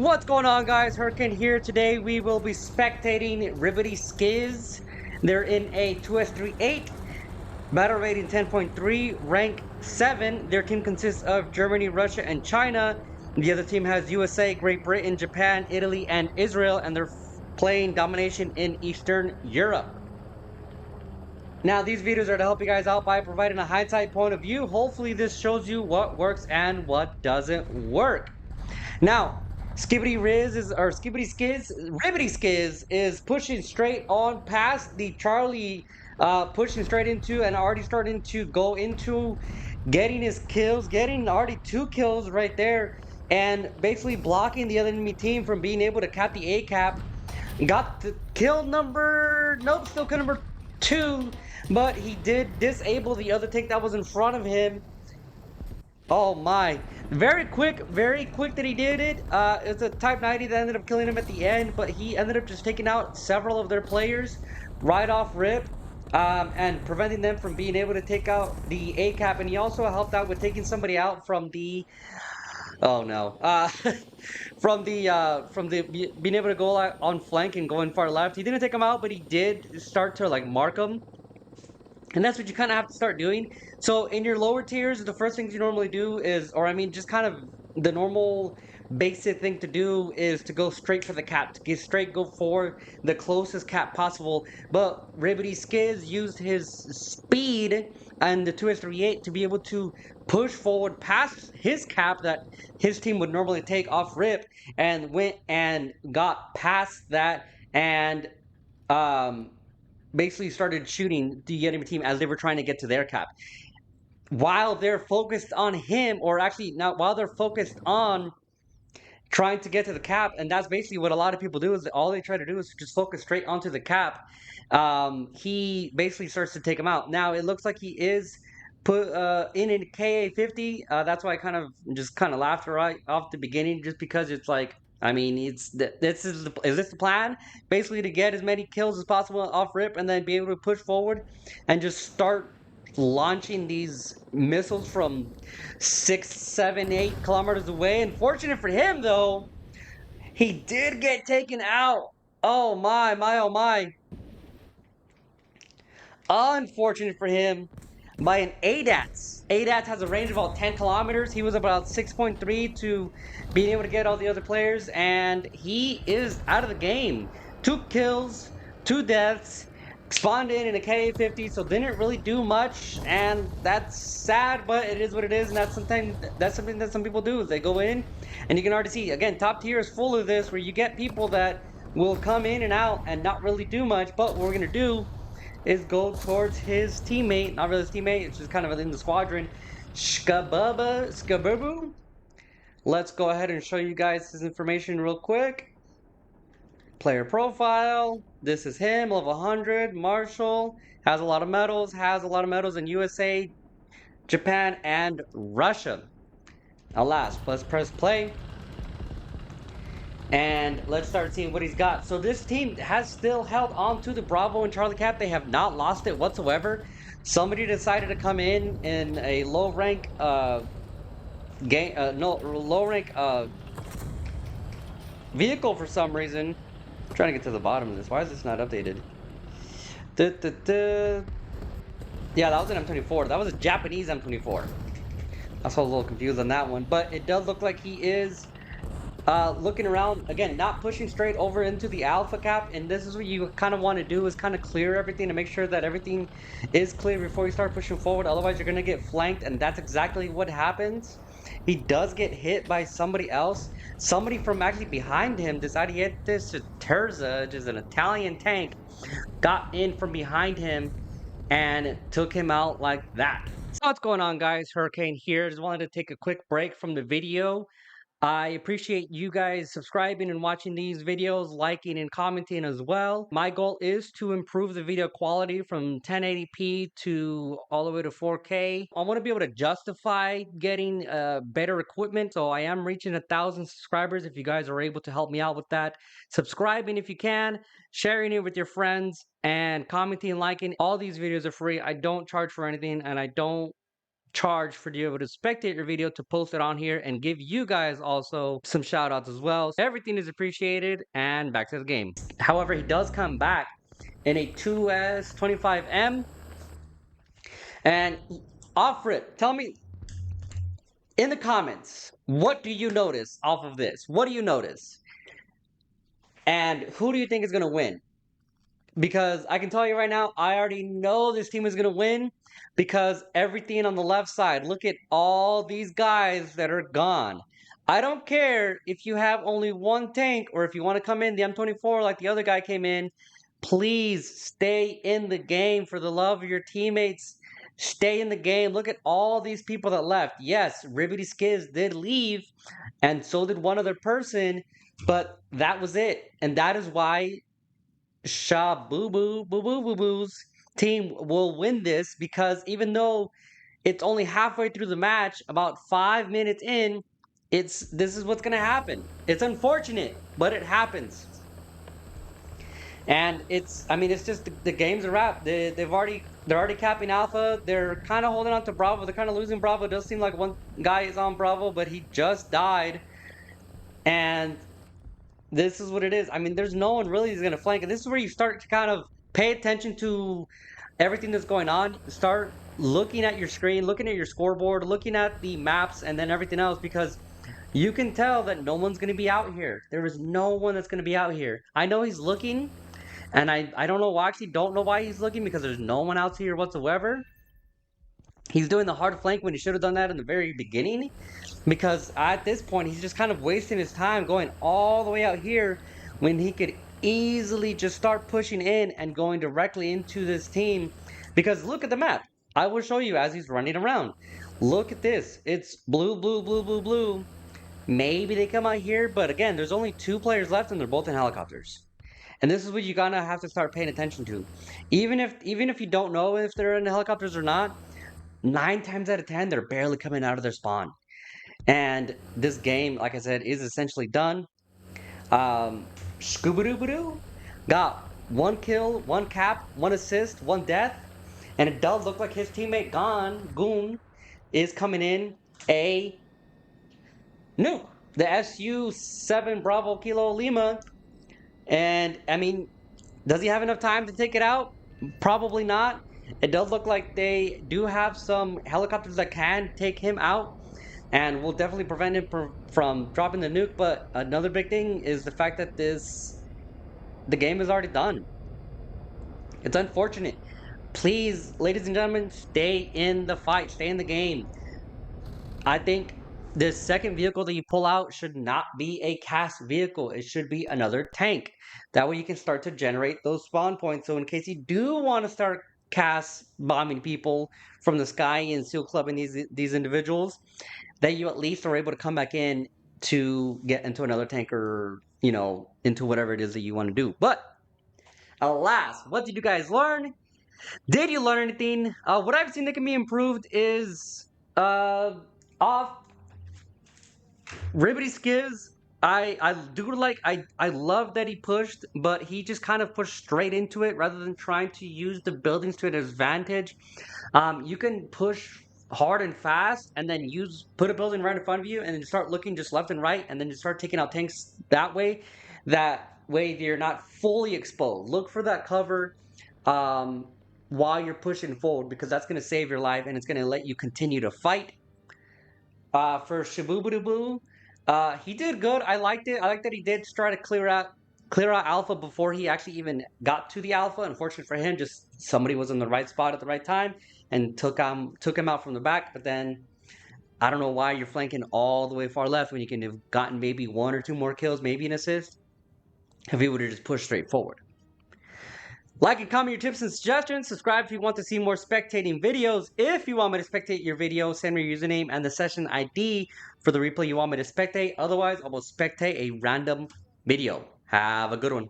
What's going on, guys? Hurricane here. Today we will be spectating Ribbity Skiz. They're in a 2S38, battle rating 10.3, rank 7. Their team consists of Germany, Russia, and China. The other team has USA, Great Britain, Japan, Italy, and Israel, and they're playing domination in Eastern Europe. Now, these videos are to help you guys out by providing a hindsight point of view. Hopefully, this shows you what works and what doesn't work. Now, Skibbity Skiz, Ribbity Skiz is pushing straight on past the Charlie, pushing straight into and already starting to go into getting his kills, getting already 2 kills right there, and basically blocking the other enemy team from being able to cap the A cap. Got the kill number, nope, still kill number 2, but he did disable the other tank that was in front of him. Oh my. Very quick that he did it. It's a Type 90 that ended up killing him at the end, but he ended up just taking out several of their players right off rip, and preventing them from being able to take out the A cap. And he also helped out with taking somebody out from the, oh no, from the being able to go on flank and going far left. He didn't take him out, but he did start to like mark him. And that's what you kind of have to start doing. So in your lower tiers, the first things you normally do is, or I mean, just kind of the normal basic thing to do is to go straight for the cap, to get straight, go for the closest cap possible. But Ribbity Skiz used his speed and the 2S38 to be able to push forward past his cap that his team would normally take off rip, and went and got past that, and um basically started shooting the enemy team as they were trying to get to their cap. While they're focused on him, or actually not, while they're focused on trying to get to the cap, and that's basically what a lot of people do, is all they try to do is just focus straight onto the cap. He basically starts to take him out. Now it looks like he is put in a KA50. That's why I kind of laughed right off the beginning, just because it's like, I mean, is this the plan? Basically, to get as many kills as possible off rip, and then be able to push forward and just start launching these missiles from 6, 7, 8 kilometers away. Unfortunate for him, though, he did get taken out. Oh my, oh my. Unfortunate for him, by an ADATS. ADATS has a range of about 10 kilometers. He was about 6.3 to being able to get all the other players, and he is out of the game. 2 kills, 2 deaths, spawned in a KA50, so didn't really do much, and that's sad, but it is what it is. And that's something that some people do, is they go in, and you can already see, again, top tier is full of this, where you get people that will come in and out and not really do much. But what we're gonna do is go towards his teammate, not really his teammate, it's just kind of in the squadron, Skabubu. Let's go ahead and show you guys his information real quick. Player profile, this is him, level 100, Marshall, has a lot of medals in USA, Japan, and Russia. Alas, let's press play. And let's start seeing what he's got. So this team has still held on to the Bravo and Charlie cap. They have not lost it whatsoever. Somebody decided to come in a low rank vehicle for some reason. I'm trying to get to the bottom of this. Why is this not updated? Yeah, that was an M24. That was a Japanese M24. I was a little confused on that one, but it does look like he is looking around, again, not pushing straight over into the alpha cap. And this is what you kind of want to do, is kind of clear everything to make sure that everything is clear before you start pushing forward. Otherwise, you're going to get flanked, and that's exactly what happens. He does get hit by somebody else. Somebody from actually behind him decided to hit this Terza, which is an Italian tank, got in from behind him and took him out like that. So what's going on, guys? Hurricane here. Just wanted to take a quick break from the video. I appreciate you guys subscribing and watching these videos, liking and commenting as well. My goal is to improve the video quality from 1080p to all the way to 4K. I want to be able to justify getting better equipment, so I am reaching 1,000 subscribers. If you guys are able to help me out with that, subscribing if you can, sharing it with your friends, and commenting and liking. All these videos are free. I don't charge for anything, and I don't charge for you able to spectate your video to post it on here and give you guys also some shout outs as well. Everything is appreciated, and back to the game. However, he does come back in a 2S25M. And offer it. Tell me in the comments, what do you notice off of this? What do you notice? And who do you think is going to win? Because I can tell you right now, I already know this team is going to win because everything on the left side, look at all these guys that are gone. I don't care if you have only one tank or if you want to come in the M24 like the other guy came in. Please stay in the game for the love of your teammates. Stay in the game. Look at all these people that left. Yes, Ribbity Skiz did leave, and so did one other person, but that was it. And that is why Boo's team will win this, because even though it's only halfway through the match, about 5 minutes in, this is what's gonna happen. It's unfortunate, but it happens. And it's just the game's a wrap. They're already capping Alpha. They're kind of holding on to Bravo. They're kind of losing Bravo. It does seem like one guy is on Bravo, but he just died. And this is what it is. I mean, there's no one really is going to flank. And this is where you start to kind of pay attention to everything that's going on. Start looking at your screen, looking at your scoreboard, looking at the maps, and then everything else, because you can tell that no one's going to be out here. There is no one that's going to be out here. I know he's looking, and I don't know why. Actually, don't know why he's looking, because there's no one out here whatsoever. He's doing the hard flank when he should have done that in the very beginning, because at this point he's just kind of wasting his time going all the way out here when he could easily just start pushing in and going directly into this team. Because look at the map. I will show you as he's running around. Look at this. It's blue, blue, blue, blue, blue. Maybe they come out here, but again, there's only 2 players left and they're both in helicopters. And this is what you're gonna have to start paying attention to. Even if you don't know if they're in the helicopters or not, 9 times out of 10, they're barely coming out of their spawn. And this game, like I said, is essentially done. Scooby-Doo got 1 kill, 1 cap, 1 assist, 1 death. And it does look like his teammate Goon is coming in a nuke. The SU-7 Bravo Kilo Lima. And, I mean, does he have enough time to take it out? Probably not. It does look like they do have some helicopters that can take him out and will definitely prevent him from dropping the nuke. But another big thing is the fact that the game is already done. It's unfortunate. Please, ladies and gentlemen, stay in the fight. Stay in the game. I think the second vehicle that you pull out should not be a cast vehicle. It should be another tank. That way you can start to generate those spawn points. So in case you do want to start cast bombing people from the sky and seal clubbing these individuals, that you at least are able to come back in to get into another tank, or, you know, into whatever it is that you want to do. But alas, what did you guys learn? Did you learn anything? What I've seen that can be improved is off Ribbity Skiz. I do like, I love that he pushed, but he just kind of pushed straight into it rather than trying to use the buildings to his advantage. You can push hard and fast and then put a building right in front of you and then start looking just left and right and then just start taking out tanks that way. That way you're not fully exposed. Look for that cover while you're pushing forward, because that's going to save your life and it's going to let you continue to fight. For Shaboobadoo, he did good. I liked it. I like that he did try to clear out Alpha before he actually even got to the Alpha. Unfortunately for him, just somebody was in the right spot at the right time and took him out from the back. But then I don't know why you're flanking all the way far left when you can have gotten maybe 1 or 2 more kills, maybe an assist, if he would have just pushed straight forward. Like and comment your tips and suggestions. Subscribe if you want to see more spectating videos. If you want me to spectate your video, send me your username and the session ID for the replay you want me to spectate. Otherwise, I will spectate a random video. Have a good one.